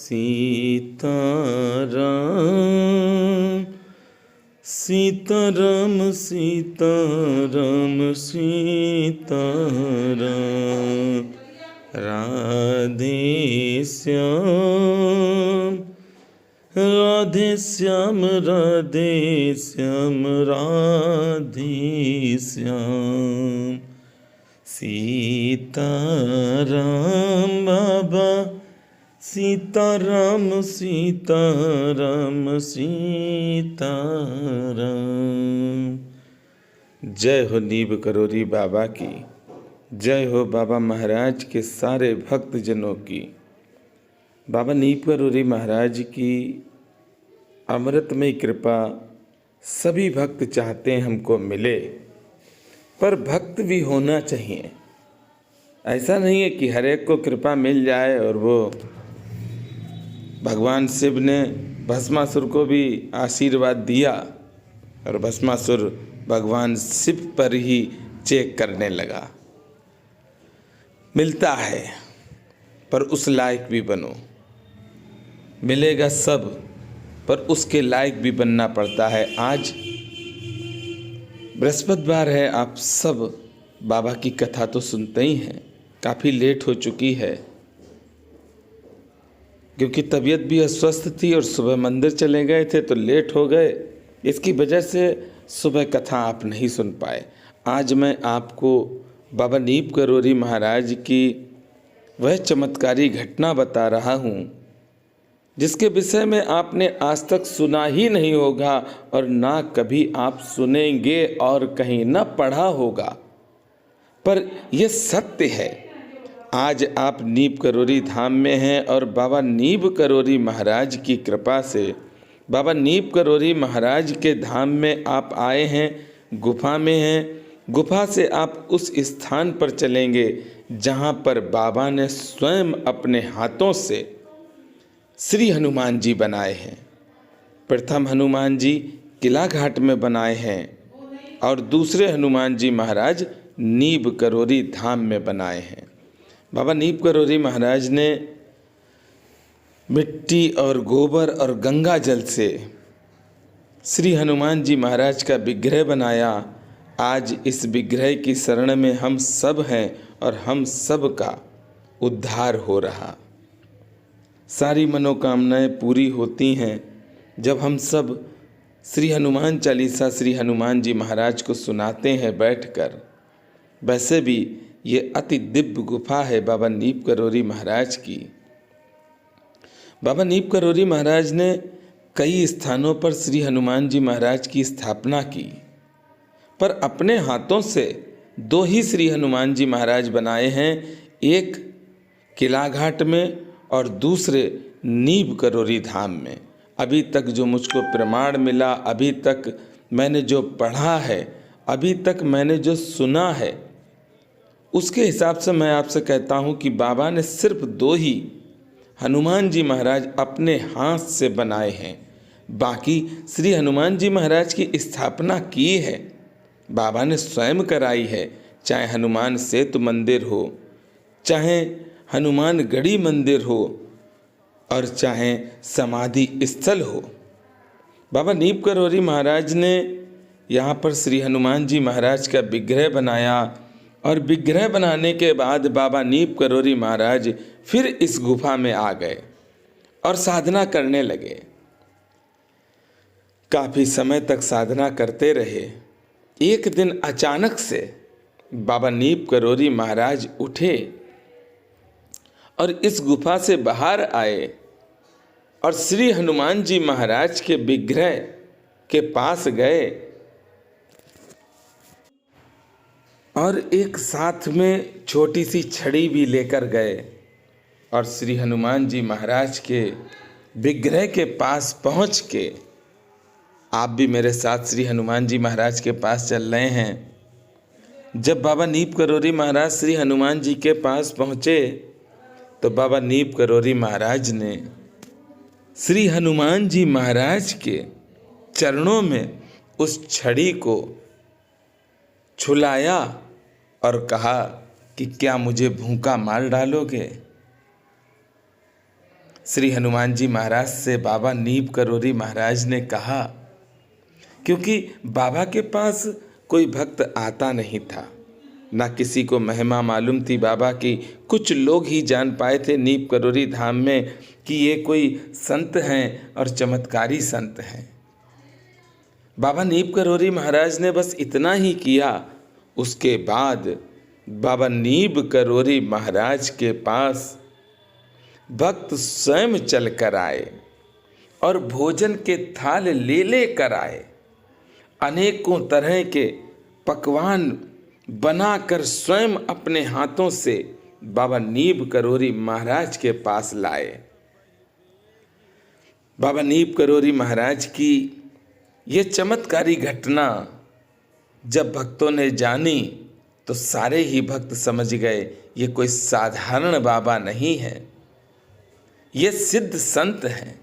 सीताराम सीताराम सीताराम सीताराम राधे श्याम राधे श्याम राधे श्याम राधे श्याम सीताराम बाबा सीताराम सीताराम सीताराम। जय हो नीब करोरी बाबा की, जय हो बाबा महाराज के सारे भक्तजनों की। बाबा नीब करोरी महाराज की अमृतमय कृपा सभी भक्त चाहते हैं हमको मिले, पर भक्त भी होना चाहिए। ऐसा नहीं है कि हर एक को कृपा मिल जाए। और वो भगवान शिव ने भस्मासुर को भी आशीर्वाद दिया और भस्मासुर भगवान शिव पर ही चेक करने लगा। मिलता है पर उस लायक भी बनो। मिलेगा सब पर उसके लायक भी बनना पड़ता है। आज बृहस्पतिवार है, आप सब बाबा की कथा तो सुनते ही हैं। काफ़ी लेट हो चुकी है क्योंकि तबीयत भी अस्वस्थ थी और सुबह मंदिर चले गए थे तो लेट हो गए। इसकी वजह से सुबह कथा आप नहीं सुन पाए। आज मैं आपको बाबा नीब करोरी महाराज की वह चमत्कारी घटना बता रहा हूँ जिसके विषय में आपने आज तक सुना ही नहीं होगा और ना कभी आप सुनेंगे और कहीं ना पढ़ा होगा, पर यह सत्य है। आज आप नीब करोरी धाम में हैं और बाबा नीब करोरी महाराज की कृपा से बाबा नीब करोरी महाराज के धाम में आप आए हैं, गुफा में हैं। गुफा से आप उस स्थान पर चलेंगे जहां पर बाबा ने स्वयं अपने हाथों से श्री हनुमान जी बनाए हैं। प्रथम हनुमान जी किला घाट में बनाए हैं और दूसरे हनुमान जी महाराज नीब करोरी धाम में बनाए हैं। बाबा नीब करोरी महाराज ने मिट्टी और गोबर और गंगा जल से श्री हनुमान जी महाराज का विग्रह बनाया। आज इस विग्रह की शरण में हम सब हैं और हम सब का उद्धार हो रहा। सारी मनोकामनाएं पूरी होती हैं जब हम सब श्री हनुमान चालीसा श्री हनुमान जी महाराज को सुनाते हैं बैठकर। वैसे भी ये अति दिव्य गुफा है बाबा नीब करोरी महाराज की। बाबा नीब करोरी महाराज ने कई स्थानों पर श्री हनुमान जी महाराज की स्थापना की, पर अपने हाथों से दो ही श्री हनुमान जी महाराज बनाए हैं, एक किला घाट में और दूसरे नीब करोरी धाम में। अभी तक जो मुझको प्रमाण मिला, अभी तक मैंने जो पढ़ा है, अभी तक मैंने जो सुना है, उसके हिसाब से मैं आपसे कहता हूँ कि बाबा ने सिर्फ दो ही हनुमान जी महाराज अपने हाथ से बनाए हैं। बाकी श्री हनुमान जी महाराज की स्थापना की है बाबा ने स्वयं कराई है। चाहे हनुमान सेतु मंदिर हो, चाहे हनुमान गढ़ी मंदिर हो और चाहे समाधि स्थल हो, बाबा नीब करोरी महाराज ने यहाँ पर श्री हनुमान जी महाराज का विग्रह बनाया और विग्रह बनाने के बाद बाबा नीब करोरी महाराज फिर इस गुफा में आ गए और साधना करने लगे। काफी समय तक साधना करते रहे। एक दिन अचानक से बाबा नीब करोरी महाराज उठे और इस गुफा से बाहर आए और श्री हनुमान जी महाराज के विग्रह के पास गए और एक साथ में छोटी सी छड़ी भी लेकर गए और श्री हनुमान जी महाराज के विग्रह के पास पहुंच के, आप भी मेरे साथ श्री हनुमान जी महाराज के पास चल रहे हैं। जब बाबा नीब करोरी महाराज श्री हनुमान जी के पास पहुँचे तो बाबा नीब करोरी महाराज ने श्री हनुमान जी महाराज के चरणों में उस छड़ी को छुलाया और कहा कि क्या मुझे भूखा मार डालोगे। श्री हनुमान जी महाराज से बाबा नीम करोरी महाराज ने कहा, क्योंकि बाबा के पास कोई भक्त आता नहीं था, ना किसी को महिमा मालूम थी बाबा की। कुछ लोग ही जान पाए थे नीम करोरी धाम में कि ये कोई संत हैं और चमत्कारी संत हैं। बाबा नीम करोरी महाराज ने बस इतना ही किया। उसके बाद बाबा नीम करोरी महाराज के पास भक्त स्वयं चल कर आए और भोजन के थाल ले ले कर आए। अनेकों तरह के पकवान बनाकर स्वयं अपने हाथों से बाबा नीम करोरी महाराज के पास लाए। बाबा नीम करोरी महाराज की ये चमत्कारी घटना जब भक्तों ने जानी तो सारे ही भक्त समझ गए ये कोई साधारण बाबा नहीं है, ये सिद्ध संत हैं।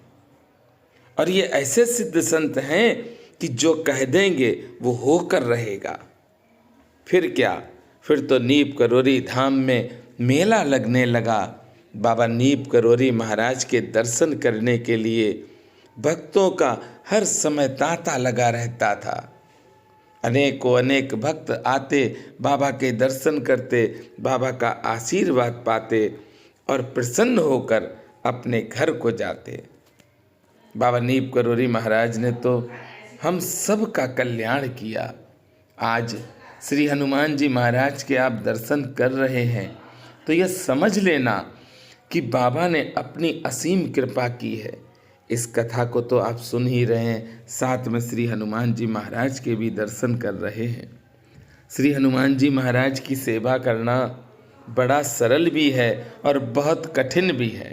और ये ऐसे सिद्ध संत हैं कि जो कह देंगे वो होकर रहेगा। फिर क्या, फिर तो नीम करोरी धाम में मेला लगने लगा। बाबा नीम करोरी महाराज के दर्शन करने के लिए भक्तों का हर समय तांता लगा रहता था। अनेकों अनेक भक्त आते, बाबा के दर्शन करते, बाबा का आशीर्वाद पाते और प्रसन्न होकर अपने घर को जाते। बाबा नीम करोरी महाराज ने तो हम सब का कल्याण किया। आज श्री हनुमान जी महाराज के आप दर्शन कर रहे हैं तो यह समझ लेना कि बाबा ने अपनी असीम कृपा की है। इस कथा को तो आप सुन ही रहे हैं, साथ में श्री हनुमान जी महाराज के भी दर्शन कर रहे हैं। श्री हनुमान जी महाराज की सेवा करना बड़ा सरल भी है और बहुत कठिन भी है,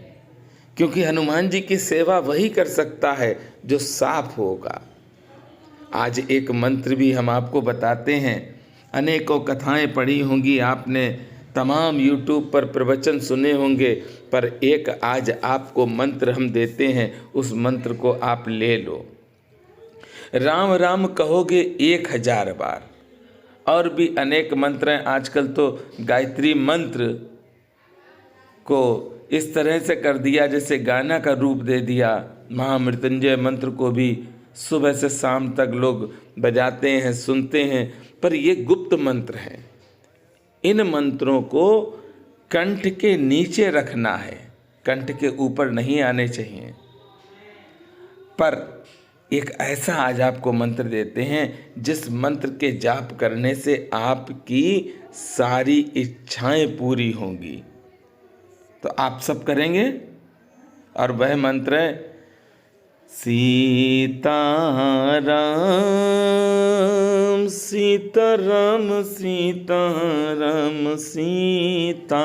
क्योंकि हनुमान जी की सेवा वही कर सकता है जो साफ होगा। आज एक मंत्र भी हम आपको बताते हैं। अनेकों कथाएं पढ़ी होंगी आपने, तमाम YouTube पर प्रवचन सुने होंगे, पर एक आज आपको मंत्र हम देते हैं, उस मंत्र को आप ले लो। राम राम कहोगे 1000 बार। और भी अनेक मंत्र हैं। आजकल तो गायत्री मंत्र को इस तरह से कर दिया जैसे गाना का रूप दे दिया। महामृत्युंजय मंत्र को भी सुबह से शाम तक लोग बजाते हैं, सुनते हैं, पर ये गुप्त मंत्र हैं। इन मंत्रों को कंठ के नीचे रखना है, कंठ के ऊपर नहीं आने चाहिए। पर एक ऐसा आज आपको मंत्र देते हैं जिस मंत्र के जाप करने से आपकी सारी इच्छाएं पूरी होंगी। तो आप सब करेंगे, और वह मंत्र है सीताराम सीताराम सीताराम सीताराम।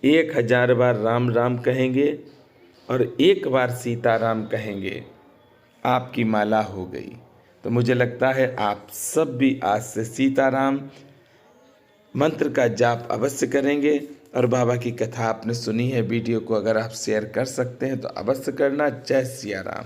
1000 बार राम राम कहेंगे और 1 बार सीताराम कहेंगे, आपकी माला हो गई। तो मुझे लगता है आप सब भी आज से सीताराम मंत्र का जाप अवश्य करेंगे। और बाबा की कथा आपने सुनी है, वीडियो को अगर आप शेयर कर सकते हैं तो अवश्य करना। जय सिया राम।